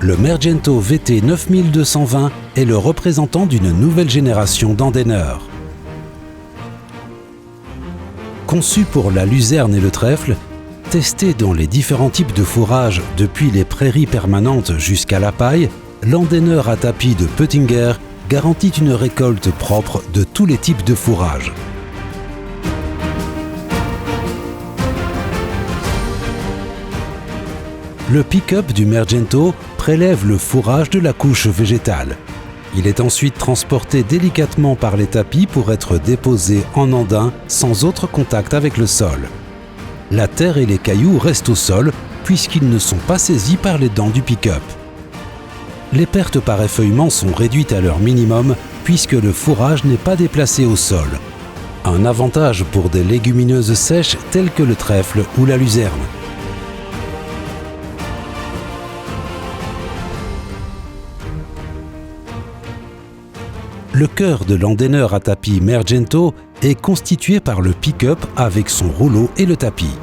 Le Mergento VT 9220 est le représentant d'une nouvelle génération d'andaineurs. Conçu pour la luzerne et le trèfle, testé dans les différents types de fourrage depuis les prairies permanentes jusqu'à la paille, l'andaineur à tapis de Peutinger garantit une récolte propre de tous les types de fourrage. Le pick-up du Mergento prélève le fourrage de la couche végétale. Il est ensuite transporté délicatement par les tapis pour être déposé en andain sans autre contact avec le sol. La terre et les cailloux restent au sol puisqu'ils ne sont pas saisis par les dents du pick-up. Les pertes par effeuillement sont réduites à leur minimum puisque le fourrage n'est pas déplacé au sol. Un avantage pour des légumineuses sèches telles que le trèfle ou la luzerne. Le cœur de l'andaineur à tapis Mergento est constitué par le pick-up avec son rouleau et le tapis.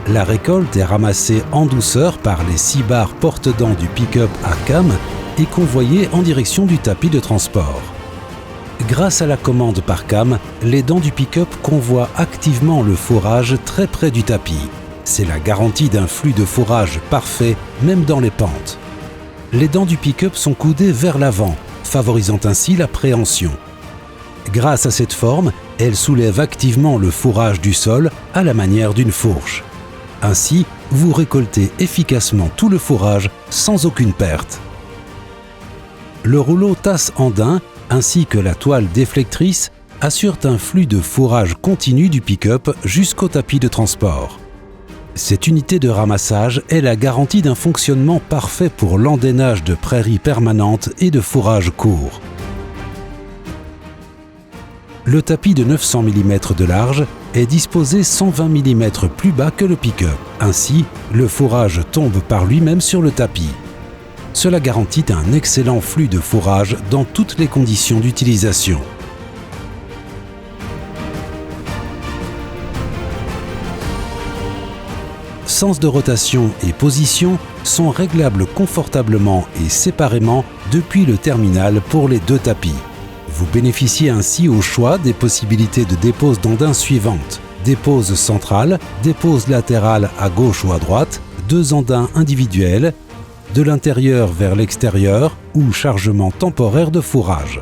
La récolte est ramassée en douceur par les 6 barres porte-dents du pick-up à cam et convoyée en direction du tapis de transport. Grâce à la commande par cam, les dents du pick-up convoient activement le fourrage très près du tapis. C'est la garantie d'un flux de fourrage parfait, même dans les pentes. Les dents du pick-up sont coudées vers l'avant, favorisant ainsi la préhension. Grâce à cette forme, elles soulèvent activement le fourrage du sol à la manière d'une fourche. Ainsi, vous récoltez efficacement tout le fourrage sans aucune perte. Le rouleau tasse andin ainsi que la toile déflectrice assurent un flux de fourrage continu du pick-up jusqu'au tapis de transport. Cette unité de ramassage est la garantie d'un fonctionnement parfait pour l'andainage de prairies permanentes et de fourrage court. Le tapis de 900 mm de large est disposé 120 mm plus bas que le pick-up. Ainsi, le fourrage tombe par lui-même sur le tapis. Cela garantit un excellent flux de fourrage dans toutes les conditions d'utilisation. Sens de rotation et position sont réglables confortablement et séparément depuis le terminal pour les 2 tapis. Vous bénéficiez ainsi au choix des possibilités de dépose d'andin suivantes: dépose centrale, dépose latérale à gauche ou à droite, 2 andins individuels, de l'intérieur vers l'extérieur ou chargement temporaire de fourrage.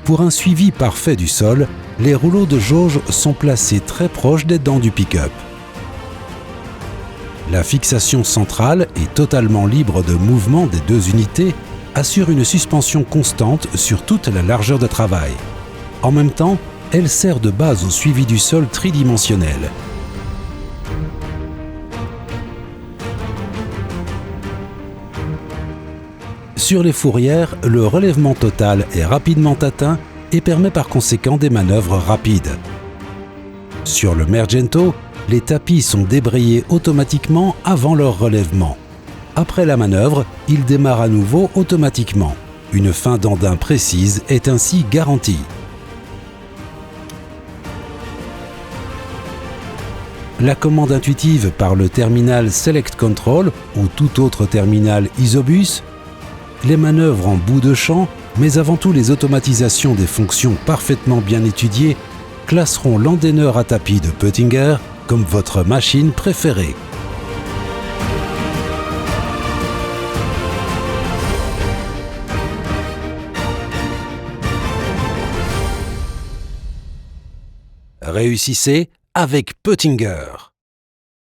Pour un suivi parfait du sol, les rouleaux de jauge sont placés très proches des dents du pick-up. La fixation centrale est totalement libre de mouvement des 2 unités, assure une suspension constante sur toute la largeur de travail. En même temps, elle sert de base au suivi du sol tridimensionnel. Sur les fourrières, le relèvement total est rapidement atteint et permet par conséquent des manœuvres rapides. Sur le Mergento, les tapis sont débrayés automatiquement avant leur relèvement. Après la manœuvre, ils démarrent à nouveau automatiquement. Une fin d'andin précise est ainsi garantie. La commande intuitive par le terminal Select Control ou tout autre terminal Isobus, les manœuvres en bout de champ, mais avant tout les automatisations des fonctions parfaitement bien étudiées, classeront l'andaineur à tapis de Peutinger comme votre machine préférée. Réussissez avec Peutinger.